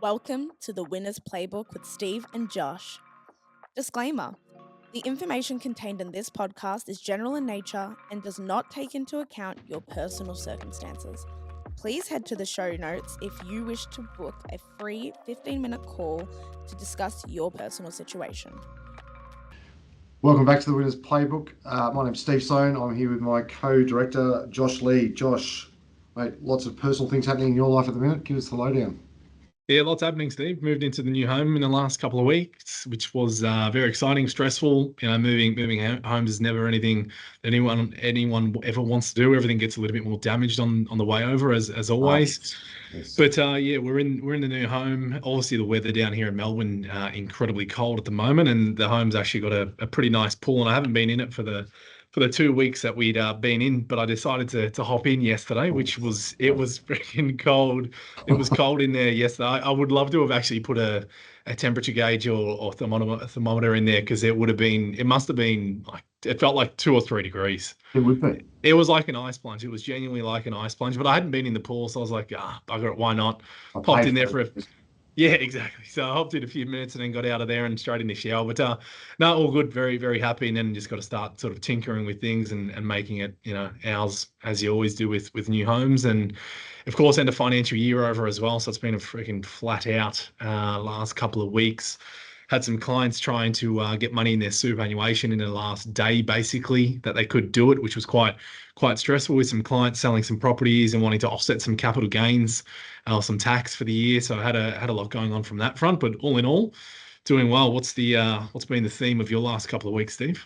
Welcome to the Winner's Playbook with Steve and Josh. Disclaimer: the information contained in this podcast is general in nature and does not take into account your personal circumstances. Please head to the show notes if you wish to book a free 15-minute call to discuss your personal situation. Welcome back to the Winner's Playbook. My name's Steve Sloan. I'm here with my co-director, Josh Lee. Josh, mate, lots of personal things happening in your life at the minute. Give us the lowdown. Yeah, lots happening, Steve. Moved into the new home in the last couple of weeks, which was very exciting, stressful. You know, moving homes is never anything that anyone ever wants to do. Everything gets a little bit more damaged on the way over, as always. Yes. But yeah, we're in the new home. Obviously, the weather down here in Melbourne incredibly cold at the moment, and the home's actually got a pretty nice pool. And I haven't been in it for the 2 weeks that we'd been in, but I decided to hop in yesterday, it was freaking cold. It was cold in there yesterday. I would love to have actually put a temperature gauge or thermometer in there, because it must have been like, it felt like 2 or 3 degrees. It would be. It was like an ice plunge. It was genuinely like an ice plunge, but I hadn't been in the pool, so I was like, bugger it, why not? Popped in there for yeah, exactly. So I hopped in a few minutes and then got out of there and straight in the shower. But no, all good. Very, very happy. And then just got to start sort of tinkering with things and making it, ours, as you always do with new homes. And of course, end of financial year over as well. So it's been a freaking flat out last couple of weeks. Had some clients trying to get money in their superannuation in the last day, basically, that they could do it, which was quite stressful, with some clients selling some properties and wanting to offset some capital gains, some tax for the year. So I had a lot going on from that front, but all in all, doing well. What's been the theme of your last couple of weeks, Steve?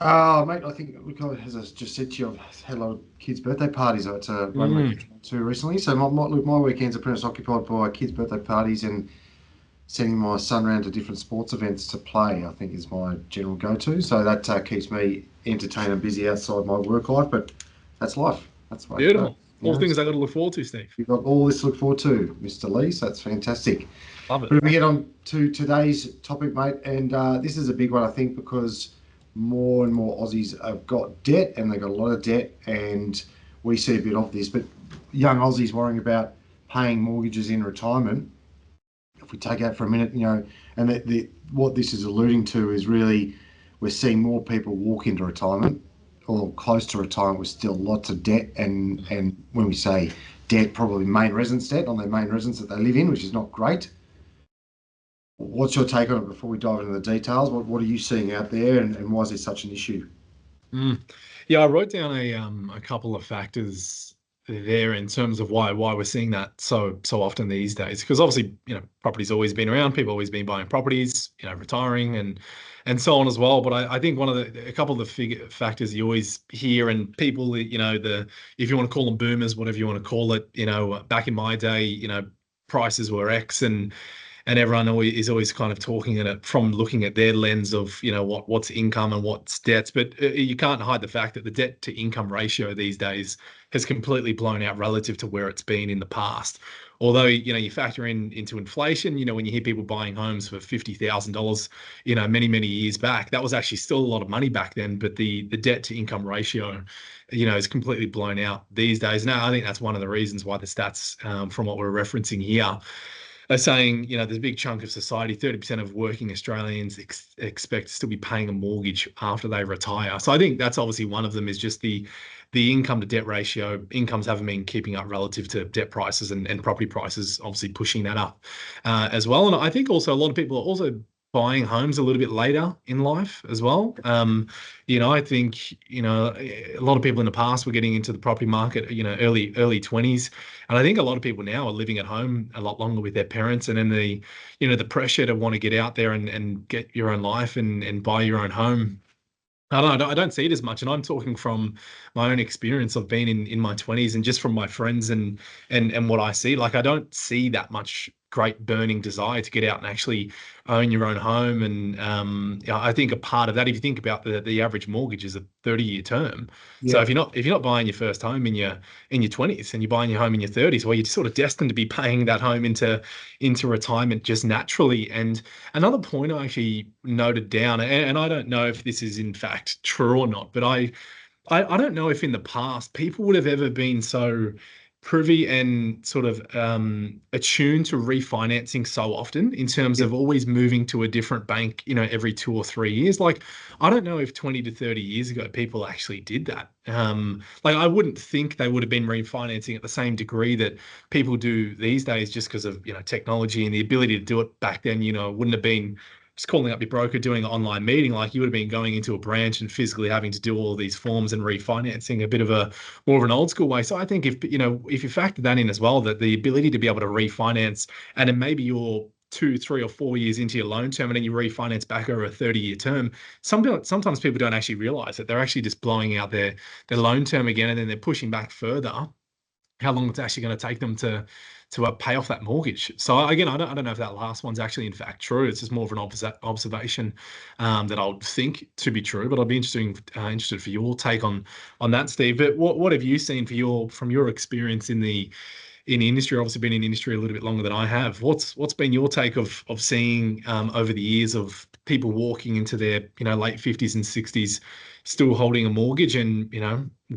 Mate, I think, look, as I just said to you, I've had a lot of kids' birthday parties. I had to run two recently. So my weekends are pretty much occupied by kids' birthday parties and sending my son around to different sports events to play, I think, is my general go-to. So that keeps me entertained and busy outside my work life, but that's life. That's life. Beautiful. All things I got to look forward to, Steve. You've got all this to look forward to, Mr. Lee, so that's fantastic. Love it. But we get on to today's topic, mate, and this is a big one, I think, because more and more Aussies have got debt, and they've got a lot of debt, and we see a bit of this, but young Aussies worrying about paying mortgages in retirement. If we take out for a minute, and what this is alluding to is really we're seeing more people walk into retirement or close to retirement with still lots of debt, and when we say debt, probably main residence debt on their main residence that they live in, which is not great. What's your take on it before we dive into the details? What are you seeing out there, and why is this such an issue? Yeah, I wrote down a couple of factors there in terms of why we're seeing that so often these days, because obviously property's always been around, people always been buying properties, retiring and so on as well. But I think a couple of the factors you always hear, and people, if you want to call them boomers, whatever you want to call it, back in my day, prices were X, and everyone is always kind of talking at it from looking at their lens of, what's income and what's debts. But you can't hide the fact that the debt to income ratio these days has completely blown out relative to where it's been in the past. Although, you factor into inflation, when you hear people buying homes for $50,000, many years back, that was actually still a lot of money back then. But the debt to income ratio, is completely blown out these days. Now, I think that's one of the reasons why the stats from what we're referencing here are saying, there's a big chunk of society, 30% of working Australians expect to still be paying a mortgage after they retire. So I think that's obviously one of them, is just the income to debt ratio. Incomes haven't been keeping up relative to debt prices, and property prices obviously pushing that up as well. And I think also a lot of people are also buying homes a little bit later in life as well. I think, a lot of people in the past were getting into the property market, early 20s. And I think a lot of people now are living at home a lot longer with their parents. And then the pressure to want to get out there and get your own life and buy your own home, I don't see it as much. And I'm talking from my own experience of being in my 20s, and just from my friends and what I see. Like, I don't see that much great burning desire to get out and actually own your own home. And I think a part of that, if you think about the average mortgage, is a 30-year term. Yeah. So if you're not buying your first home in your 20s, and you're buying your home in your 30s, well, you're sort of destined to be paying that home into retirement just naturally. And another point I actually noted down, and I don't know if this is in fact true or not, but I don't know if in the past people would have ever been so privy and sort of attuned to refinancing so often in terms Yep. of always moving to a different bank, every 2 or 3 years. Like, I don't know if 20 to 30 years ago people actually did that. Like, I wouldn't think they would have been refinancing at the same degree that people do these days, just because of technology and the ability to do it back then. It wouldn't have been just calling up your broker, doing an online meeting. Like, you would have been going into a branch and physically having to do all these forms and refinancing a bit of a more of an old school way. So I think if you factor that in as well, that the ability to be able to refinance, and then maybe you're 2, 3, or 4 years into your loan term, and then you refinance back over a 30-year term. Sometimes people don't actually realize that they're actually just blowing out their loan term again, and then they're pushing back further how long it's actually going to take them to pay off that mortgage. So again, I don't know if that last one's actually in fact true. It's just more of an observation that I would think to be true. But I'd be interested for your take on that, Steve. But what have you seen from your experience in the industry? Obviously, been in the industry a little bit longer than I have. What's been your take of seeing over the years of people walking into their late 50s and 60s still holding a mortgage, and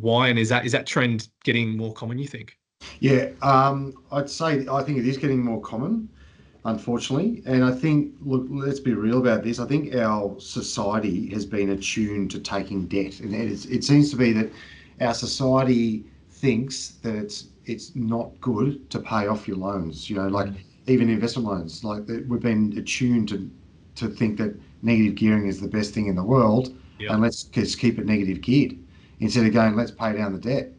why? And is that trend getting more common, you think? Yeah, I'd say I think it is getting more common, unfortunately. And I think, look, let's be real about this. I think our society has been attuned to taking debt, and it seems to be that our society thinks that it's not good to pay off your loans. Like even investment loans, like we've been attuned to think that negative gearing is the best thing in the world, Yep. and let's just keep it negative geared instead of going, let's pay down the debt.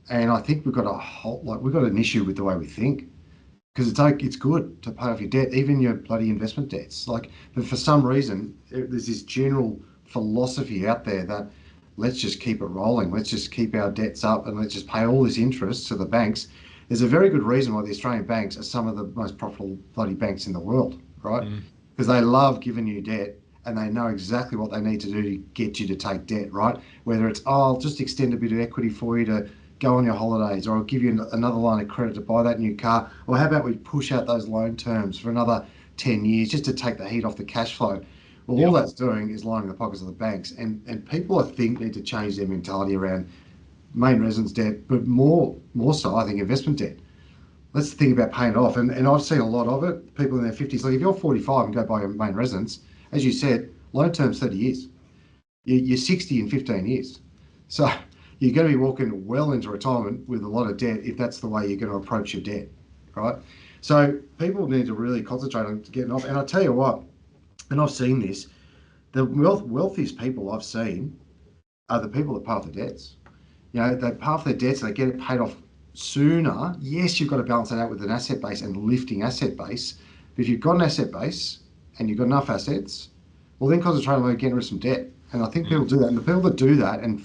And I think we've got an issue with the way we think, because it's good to pay off your debt, even your bloody investment debts. Like, but for some reason, there's this general philosophy out there that let's just keep it rolling, let's just keep our debts up, and let's just pay all this interest to the banks. There's a very good reason why the Australian banks are some of the most profitable bloody banks in the world, right? Mm. Because they love giving you debt, and they know exactly what they need to do to get you to take debt, right? Whether it's, oh, I'll just extend a bit of equity for you to go on your holidays, or I'll give you another line of credit to buy that new car, or how about we push out those loan terms for another 10 years just to take the heat off the cash flow. Well, all Yep. that's doing is lining the pockets of the banks, and people, I think, need to change their mentality around main residence debt, but more so, I think, investment debt. Let's think about paying it off. And I've seen a lot of it. People in their 50s, like if you're 45 and go buy your main residence, as you said, loan term's 30 years. You're 60 in 15 years. So you're going to be walking well into retirement with a lot of debt if that's the way you're going to approach your debt, right? So people need to really concentrate on getting off. And I tell you what, and I've seen this, the wealthiest people I've seen are the people that pay off their debts. They pay off their debts, they get it paid off sooner. Yes, you've got to balance that out with an asset base and lifting asset base. But if you've got an asset base and you've got enough assets, well, then concentrate on getting rid of some debt. And I think people Mm. do that. And the people that do that and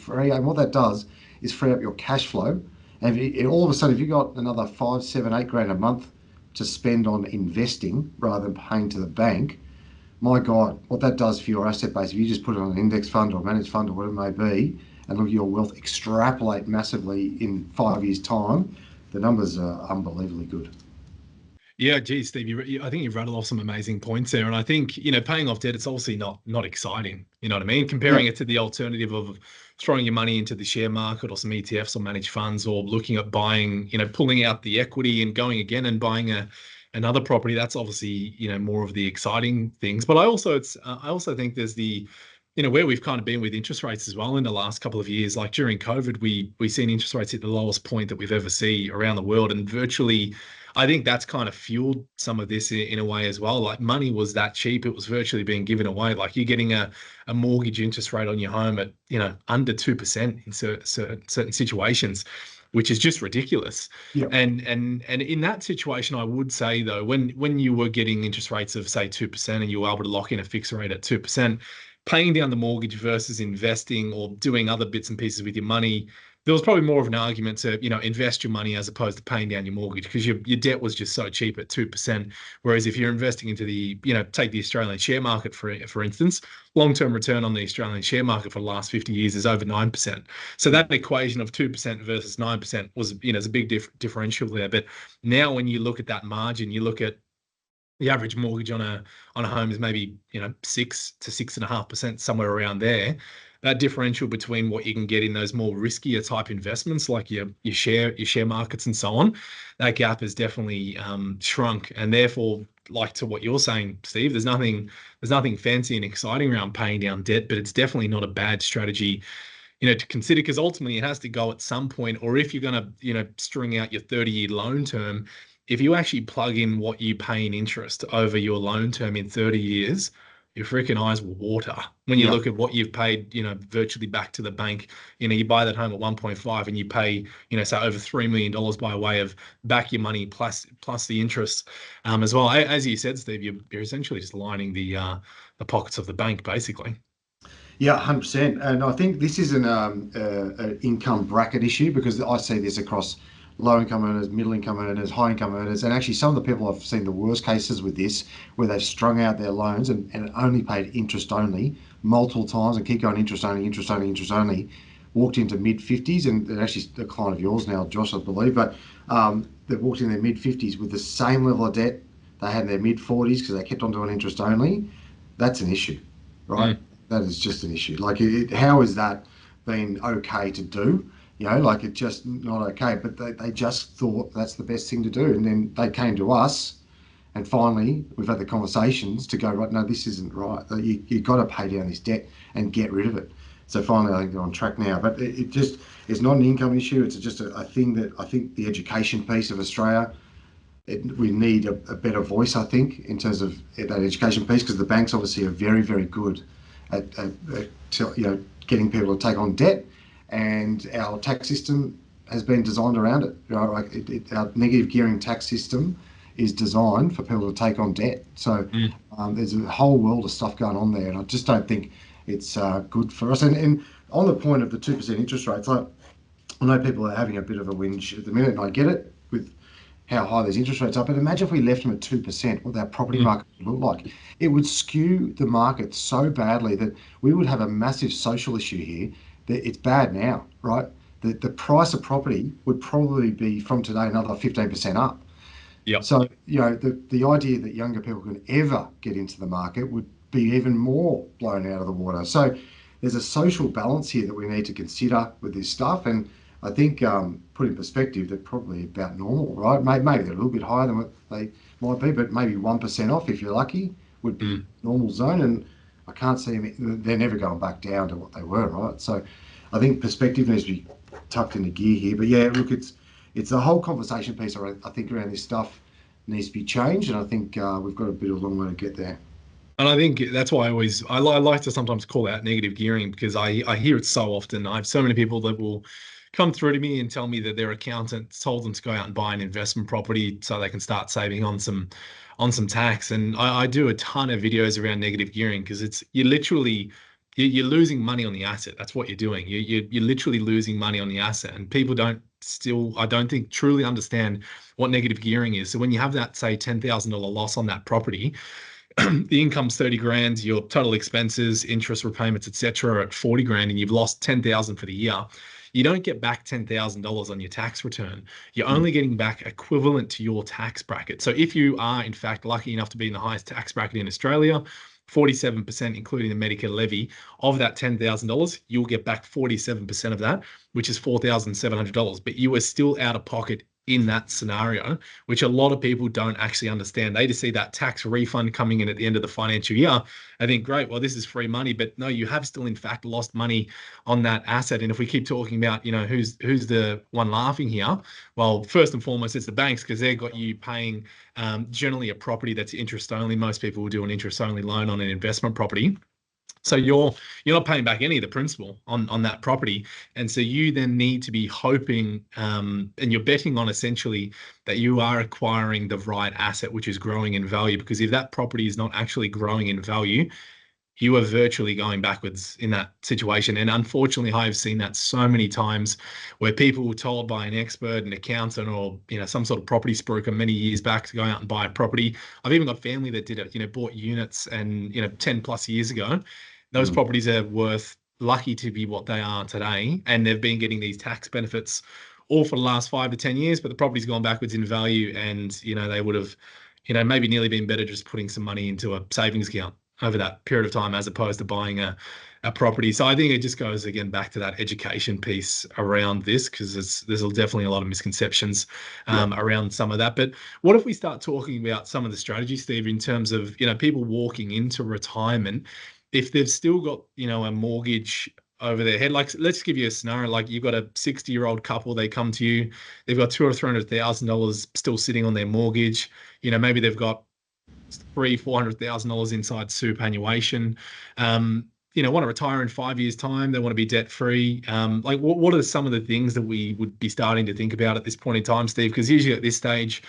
what that does is free up your cash flow. And all of a sudden, if you've got another 5, 7, 8 grand a month to spend on investing rather than paying to the bank, my God, what that does for your asset base, if you just put it on an index fund or managed fund or whatever it may be, and look at your wealth extrapolate massively in 5 years' time, the numbers are unbelievably good. Yeah, geez, Steve, I think you've rattled off some amazing points there, and I think paying off debt, it's obviously not exciting. You know what I mean? Yeah, Comparing it to the alternative of throwing your money into the share market or some ETFs or managed funds, or looking at buying, pulling out the equity and going again and buying another property. That's obviously more of the exciting things. But I also think there's the where we've kind of been with interest rates as well in the last couple of years. Like during COVID, we seen interest rates at the lowest point that we've ever seen around the world, and virtually, I think that's kind of fueled some of this in a way as well. Like, money was that cheap; it was virtually being given away. Like, you're getting a mortgage interest rate on your home at under 2% in certain situations, which is just ridiculous. yeah, And in that situation, I would say though, when you were getting interest rates of say 2%, and you were able to lock in a fixed rate at 2%, paying down the mortgage versus investing or doing other bits and pieces with your money, there was probably more of an argument to invest your money as opposed to paying down your mortgage, because your debt was just so cheap at 2%. Whereas if you're investing into the take the Australian share market for instance, long-term return on the Australian share market for the last 50 years is over 9%. So that equation of 2% versus 9% was is a big differential there. But now when you look at that margin, you look at the average mortgage on a home is maybe 6 to 6.5%, somewhere around there. that differential between what you can get in those more riskier type investments, like your share markets and so on, that gap has definitely shrunk. And therefore, like to what you're saying, Steve, there's nothing fancy and exciting around paying down debt, but it's definitely not a bad strategy, to consider, because ultimately it has to go at some point. Or if you're going to, string out your 30-year loan term, if you actually plug in what you pay in interest over your loan term in 30 years, your freaking eyes will water when you Yeah. look at what you've paid, virtually back to the bank. You buy that home at 1.5 and you pay, say over $3 million by way of back your money plus the interest, as well. As you said, Steve, you're essentially just lining the pockets of the bank, basically. Yeah, 100%. And I think this is an income bracket issue, because I see this across low income earners, middle income earners, high income earners. And actually, some of the people I've seen the worst cases with this, where they've strung out their loans and only paid interest only multiple times and keep going interest only, interest only, interest only, walked into mid 50s. And actually, a client of yours now, Josh, I believe, but they've walked in their mid 50s with the same level of debt they had in their mid 40s because they kept on doing interest only. That's an issue, right? Mm. That is just an issue. Like, how is that been okay to do? Like, it's just not okay. But they just thought that's the best thing to do. And then they came to us, and finally we've had the conversations to go, right, no, this isn't right. You've got to pay down this debt and get rid of it. So finally, I think they're on track now. But it's not an income issue. It's just a thing that I think the education piece of Australia, we need a better voice, I think, in terms of that education piece, because the banks obviously are very, very good at getting people to take on debt, and our tax system has been designed around it. Like our negative gearing tax system is designed for people to take on debt. So Mm. there's a whole world of stuff going on there, and I just don't think it's good for us. And on the point of the 2% interest rates, I know people are having a bit of a whinge at the minute, and I get it with how high these interest rates are. But imagine if we left them at 2%, what that property Mm. market would look like. It would skew the market so badly that we would have a massive social issue here. That it's bad now, right? The price of property would probably be from today another 15% up. Yep. So, the idea that younger people can ever get into the market would be even more blown out of the water. So there's a social balance here that we need to consider with this stuff. And I think, put in perspective, they're probably about normal, right? Maybe they're a little bit higher than what they might be, but maybe 1% off, if you're lucky, would be Mm. normal zone. And I can't see them, they're never going back down to what they were, right? So I think perspective needs to be tucked into gear here. But yeah, look, it's the whole conversation piece, I think, around this stuff needs to be changed. And I think we've got a bit of a long way to get there. And I think that's why I like to sometimes call out negative gearing, because I hear it so often. I have so many people that will come through to me and tell me that their accountant told them to go out and buy an investment property so they can start saving on some tax. And I do a ton of videos around negative gearing, because you're losing money on the asset. That's what you're doing. You're literally losing money on the asset, and people I don't think, truly understand what negative gearing is. So when you have that, say, $10,000 loss on that property, the income's 30 grand, your total expenses, interest repayments, etc., are at 40 grand, and you've lost 10,000 for the year. You don't get back $10,000 on your tax return. You're Mm. only getting back equivalent to your tax bracket. So if you are, in fact, lucky enough to be in the highest tax bracket in Australia, 47%, including the Medicare levy, of that $10,000, you'll get back 47% of that, which is $4,700. But you are still out of pocket in that scenario, which a lot of people don't actually understand. They just see that tax refund coming in at the end of the financial year. I think, great, well, this is free money, but no, you have still, in fact, lost money on that asset. And if we keep talking about, who's the one laughing here, well, first and foremost, it's the banks, because they've got you paying generally a property that's interest only. Most people will do an interest only loan on an investment property. So you're not paying back any of the principal on that property. And so you then need to be hoping, and you're betting on, essentially, that you are acquiring the right asset, which is growing in value. Because if that property is not actually growing in value, you are virtually going backwards in that situation. And unfortunately, I've seen that so many times, where people were told by an expert, an accountant, or some sort of property spruiker many years back to go out and buy a property. I've even got family that did it, bought units, and 10 plus years ago, those Mm. properties are worth, lucky to be what they are today, and they've been getting these tax benefits all for the last 5 to 10 years, but the property's gone backwards in value. And they would have maybe nearly been better just putting some money into a savings account over that period of time, as opposed to buying a property. So I think it just goes again back to that education piece around this, because there's definitely a lot of misconceptions around some of that. But what if we start talking about some of the strategies, Steve, in terms of, people walking into retirement, if they've still got, a mortgage over their head? Like, let's give you a scenario. Like, you've got a 60-year-old couple, they come to you, they've got $200,000 or $300,000 still sitting on their mortgage. Maybe they've got $400,000 inside superannuation. Want to retire in 5 years' time. They want to be debt free. Like, what are some of the things that we would be starting to think about at this point in time, Steve? Because usually at this stage,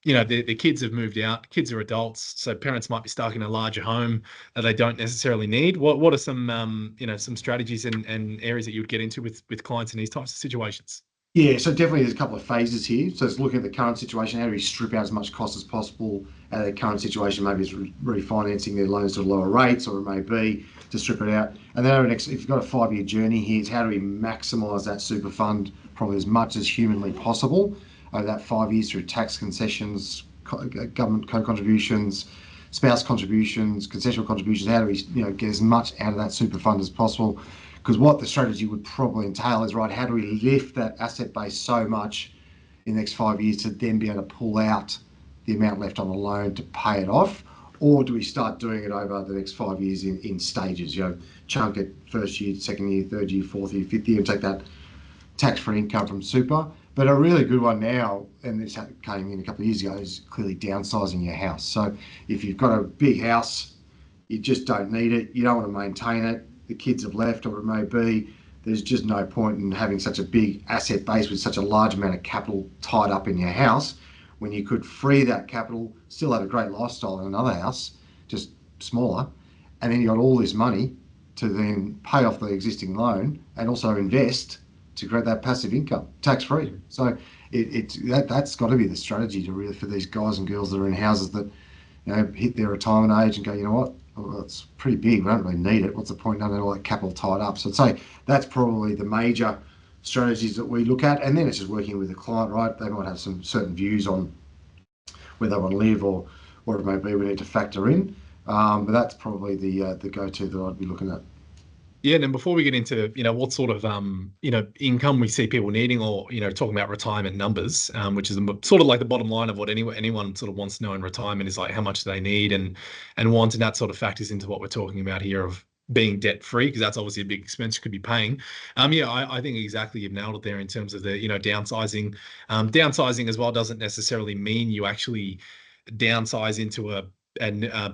the kids have moved out, kids are adults, so parents might be stuck in a larger home that they don't necessarily need. What are some some strategies and areas that you would get into with clients in these types of situations? Yeah, so definitely there's a couple of phases here. So it's looking at the current situation, how do we strip out as much cost as possible out of their current situation? Maybe it's refinancing their loans to lower rates, or it may be to strip it out. And then if you've got a 5-year journey here, it's how do we maximise that super fund probably as much as humanly possible over that 5 years through tax concessions, government co-contributions, spouse contributions, concessional contributions. How do we get as much out of that super fund as possible? Because what the strategy would probably entail is, right, how do we lift that asset base so much in the next 5 years to then be able to pull out the amount left on the loan to pay it off? Or do we start doing it over the next 5 years in stages? Chunk it first year, second year, third year, fourth year, fifth year, and take that tax-free income from super. But a really good one now, and this came in a couple of years ago, is clearly downsizing your house. So if you've got a big house, you just don't need it, you don't want to maintain it, the kids have left, or it may be, there's just no point in having such a big asset base with such a large amount of capital tied up in your house, when you could free that capital, still have a great lifestyle in another house, just smaller, and then you got all this money to then pay off the existing loan and also invest to create that passive income, tax free. So that's got to be the strategy to really, for these guys and girls that are in houses that hit their retirement age and go, you know what, well, it's pretty big, we don't really need it, what's the point having all that capital tied up? So I'd say that's probably the major strategies that we look at. And then it's just working with the client, right? They might have some certain views on where they want to live or what it may be we need to factor in, but that's probably the go-to that I'd be looking at. Yeah, and then before we get into what sort of income we see people needing, or talking about retirement numbers, which is sort of like the bottom line of what anyone sort of wants to know in retirement, is like how much do they need and want, and that sort of factors into what we're talking about here of being debt free, because that's obviously a big expense you could be paying. I think exactly, you've nailed it there in terms of the downsizing. Downsizing as well doesn't necessarily mean you actually downsize into a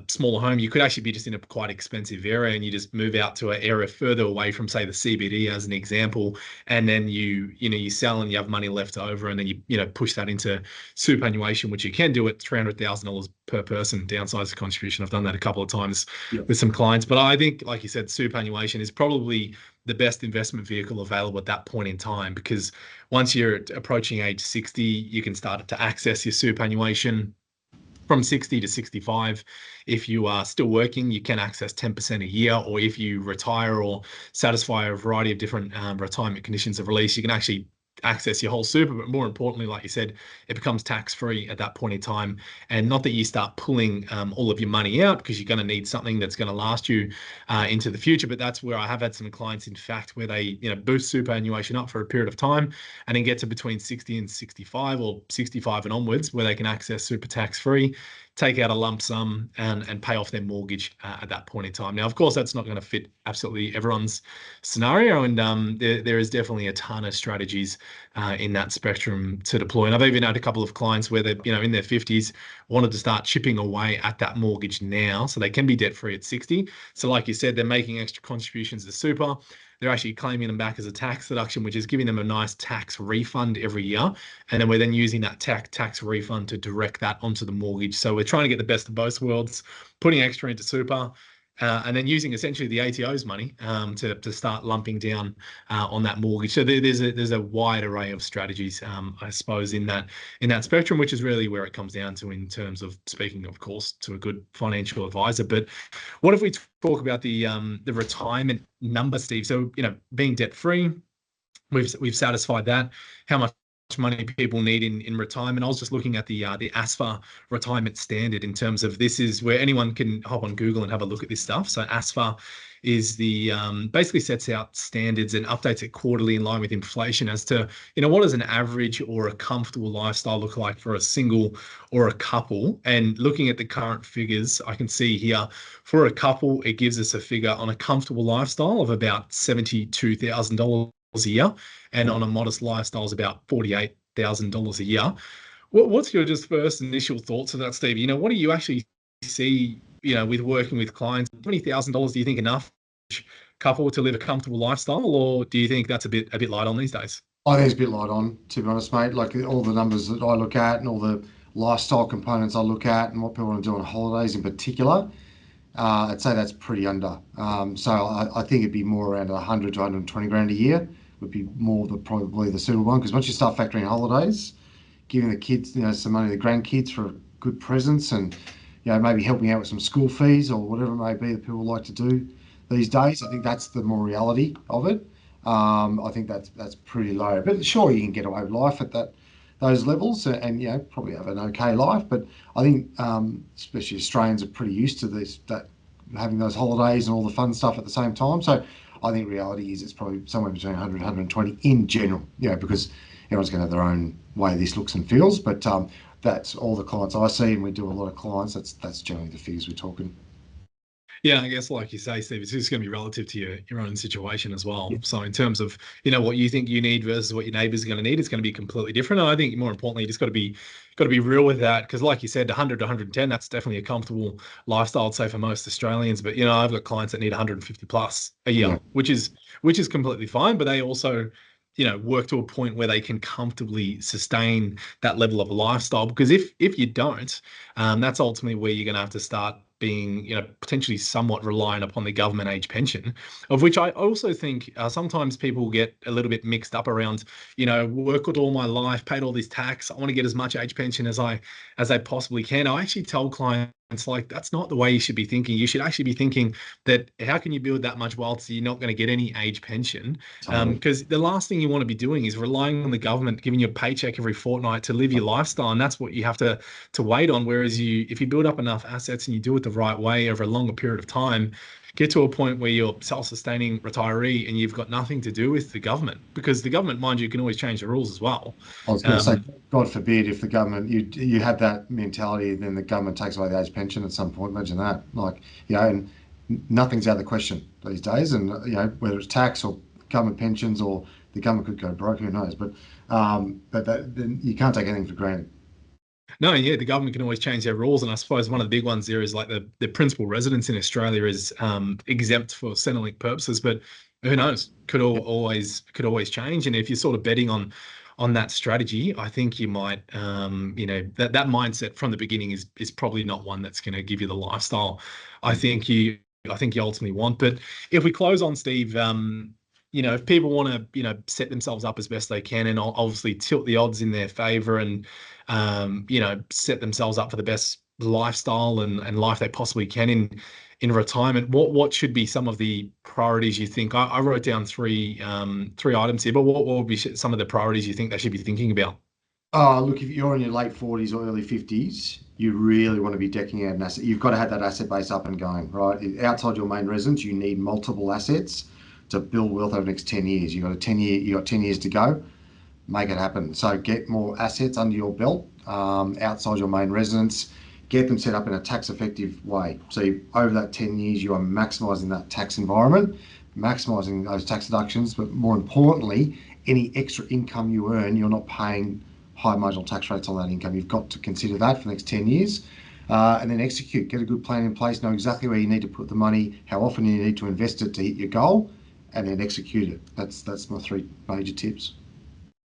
smaller home. You could actually be just in a quite expensive area and you just move out to an area further away from, say, the CBD as an example, and then you sell and you have money left over, and then you push that into superannuation, which you can do at $300,000 per person, downsize the contribution. I've done that a couple of times with some clients. But I think, like you said, superannuation is probably the best investment vehicle available at that point in time, because once you're approaching age 60, you can start to access your superannuation. From 60 to 65, if you are still working, you can access 10% a year, or if you retire or satisfy a variety of different retirement conditions of release, you can actually access your whole super. But more importantly, like you said, it becomes tax-free at that point in time. And not that you start pulling all of your money out, because you're going to need something that's going to last you into the future. But that's where I have had some clients, in fact, where they boost superannuation up for a period of time, and then get to between 60 and 65, or 65 and onwards, where they can access super tax-free, take out a lump sum and pay off their mortgage at that point in time. Now, of course, that's not going to fit absolutely everyone's scenario, and there is definitely a ton of strategies in that spectrum to deploy. And I've even had a couple of clients where they're in their 50s, wanted to start chipping away at that mortgage now, so they can be debt free at 60. So like you said, they're making extra contributions to super. They're actually claiming them back as a tax deduction, which is giving them a nice tax refund every year. And then we're then using that tax refund to direct that onto the mortgage. So we're trying to get the best of both worlds, putting extra into super, and then using essentially the ATO's money to start lumping down on that mortgage. So there's a wide array of strategies, I suppose, in that spectrum, which is really where it comes down to, in terms of speaking, of course, to a good financial advisor. But what if we talk about the retirement number, Steve? So being debt free, we've satisfied that. How much money people need in retirement. I was just looking at the ASFA retirement standard in terms of this is where anyone can hop on Google and have a look at this stuff. So ASFA is the basically sets out standards and updates it quarterly in line with inflation as to, what does an average or a comfortable lifestyle look like for a single or a couple. And looking at the current figures, I can see here for a couple, it gives us a figure on a comfortable lifestyle of about $72,000 a year, and on a modest lifestyle is about $48,000 a year. What's your just first initial thoughts of that, Steve? What do you actually see, with working with clients? $20,000, do you think enough couple to live a comfortable lifestyle, or do you think that's a bit light on these days? I think it's a bit light on, to be honest, mate. Like all the numbers that I look at and all the lifestyle components I look at and what people want to do on holidays in particular, I'd say that's pretty under. So I think it'd be more around 100 to 120 grand a year would be more probably the suitable one. Because once you start factoring holidays, giving the kids, some money to the grandkids for good presents and, maybe helping out with some school fees or whatever it may be that people like to do these days. I think that's the more reality of it. I think that's pretty low, but sure you can get away with life at those levels and probably have an okay life. But I think especially Australians are pretty used to that having those holidays and all the fun stuff at the same time. So I think reality is it's probably somewhere between 100 and 120 in general, because everyone's going to have their own way this looks and feels. But that's all the clients I see, and we do a lot of clients. That's generally the figures we're talking. Yeah, I guess like you say, Steve, it's just going to be relative to your own situation as well. Yeah. So in terms of, what you think you need versus what your neighbours are going to need, it's going to be completely different. And I think more importantly, you just got to be real with that. Because like you said, 100 to 110, that's definitely a comfortable lifestyle, I'd say, for most Australians. But, I've got clients that need 150 plus a year, Yeah. which is completely fine. But they also, work to a point where they can comfortably sustain that level of a lifestyle. Because if you don't, that's ultimately where you're going to have to start being, potentially somewhat reliant upon the government age pension, of which I also think sometimes people get a little bit mixed up around, worked all my life, paid all this tax. I want to get as much age pension as I possibly can. I actually tell clients, like, that's not the way you should be thinking. You should actually be thinking that how can you build that much wealth so you're not going to get any age pension? Totally. Because the last thing you want to be doing is relying on the government giving you a paycheck every fortnight to live your lifestyle, and that's what you have to wait on. Whereas if you build up enough assets and you do it the right way over a longer period of time, get to a point where you're self-sustaining retiree and you've got nothing to do with the government, because the government, mind you, can always change the rules as well. I was going to say, God forbid if the government, you have that mentality, then the government takes away the age pension at some point. Imagine that. And nothing's out of the question these days. And, whether it's tax or government pensions or the government could go broke, who knows? But then you can't take anything for granted. No, yeah, the government can always change their rules, and I suppose one of the big ones there is like the principal residence in Australia is exempt for Centrelink purposes, but who knows? Always change. And if you're sort of betting on that strategy, I think you might, that mindset from the beginning is probably not one that's going to give you the lifestyle I think you ultimately want. But if we close on, Steve, if people want to, set themselves up as best they can and obviously tilt the odds in their favor and, set themselves up for the best lifestyle and life they possibly can in retirement, what should be some of the priorities you think? I wrote down three items here, but what would be some of the priorities you think they should be thinking about? Look, if you're in your late 40s or early 50s, you really want to be decking out an asset. You've got to have that asset base up and going, right? Outside your main residence, you need multiple assets to build wealth over the next 10 years. You got 10 years to go. Make it happen. So get more assets under your belt outside your main residence. Get them set up in a tax effective way. So over that 10 years, you are maximising that tax environment, maximising those tax deductions, but more importantly, any extra income you earn, you're not paying high marginal tax rates on that income. You've got to consider that for the next 10 years. And then execute, get a good plan in place, know exactly where you need to put the money, how often you need to invest it to hit your goal, and then execute it. That's my three major tips.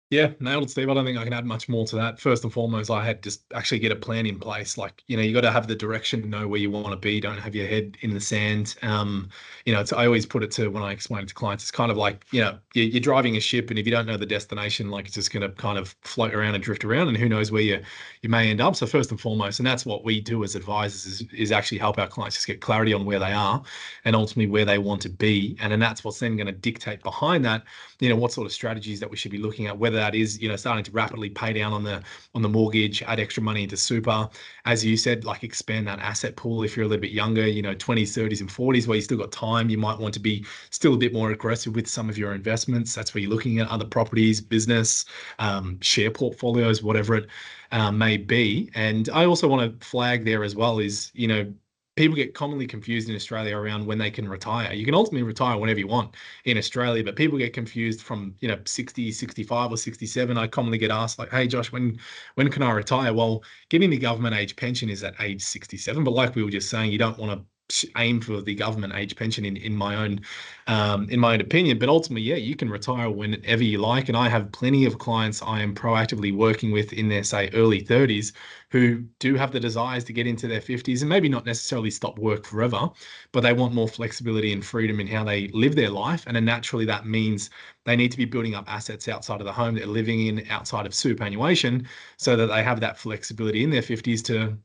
Yeah, nailed it, Steve. I don't think I can add much more to that. First and foremost, I had just actually get a plan in place. Like, you got to have the direction, know where you want to be. Don't have your head in the sand. I always put it to when I explain it to clients, it's kind of like, you're driving a ship, and if you don't know the destination, like, it's just going to kind of float around and drift around, and who knows where you may end up. So first and foremost, and that's what we do as advisors is actually help our clients just get clarity on where they are and ultimately where they want to be. And then that's what's then going to dictate behind that, what sort of strategies that we should be looking at, whether that is, starting to rapidly pay down on the mortgage, add extra money into super. As you said, like expand that asset pool if you're a little bit younger, 20s, 30s, and 40s, where you still got time. You might want to be still a bit more aggressive with some of your investments. That's where you're looking at other properties, business, share portfolios, whatever it may be. And I also want to flag there as well is, people get commonly confused in Australia around when they can retire. You can ultimately retire whenever you want in Australia, but people get confused from, 60, 65 or 67. I commonly get asked like, hey, Josh, when can I retire? Well, getting the government age pension is at age 67. But like we were just saying, you don't want to aim for the government age pension in my own opinion. But ultimately, yeah, you can retire whenever you like. And I have plenty of clients I am proactively working with in their, say, early 30s who do have the desires to get into their 50s and maybe not necessarily stop work forever, but they want more flexibility and freedom in how they live their life. And then naturally that means they need to be building up assets outside of the home they're living in, outside of superannuation, so that they have that flexibility in their 50s to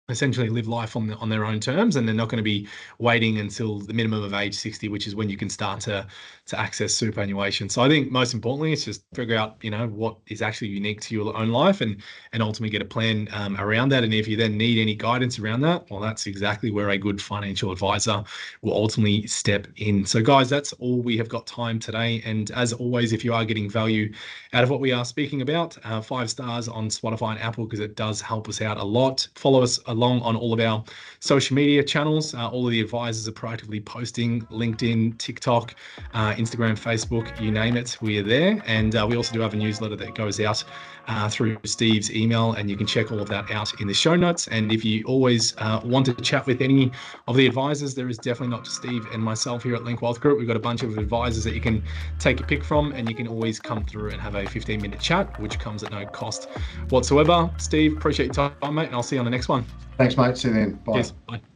essentially live life on their own terms, and they're not going to be waiting until the minimum of age 60, which is when you can start to access superannuation. So I think most importantly, it's just figure out, what is actually unique to your own life and ultimately get a plan around that. And if you then need any guidance around that, well, that's exactly where a good financial advisor will ultimately step in. So guys, that's all we have got time today. And as always, if you are getting value out of what we are speaking about, 5 stars on Spotify and Apple, because it does help us out a lot. Follow us along on all of our social media channels. All of the advisors are proactively posting LinkedIn, TikTok, Instagram, Facebook, you name it, we are there. And we also do have a newsletter that goes out through Steve's email, and you can check all of that out in the show notes. And if you always want to chat with any of the advisors, there is definitely not just Steve and myself here at Link Wealth Group. We've got a bunch of advisors that you can take a pick from, and you can always come through and have a 15-minute chat, which comes at no cost whatsoever. Steve, appreciate your time, mate, and I'll see you on the next one. Thanks, mate. See you then. Bye. Cheers. Bye.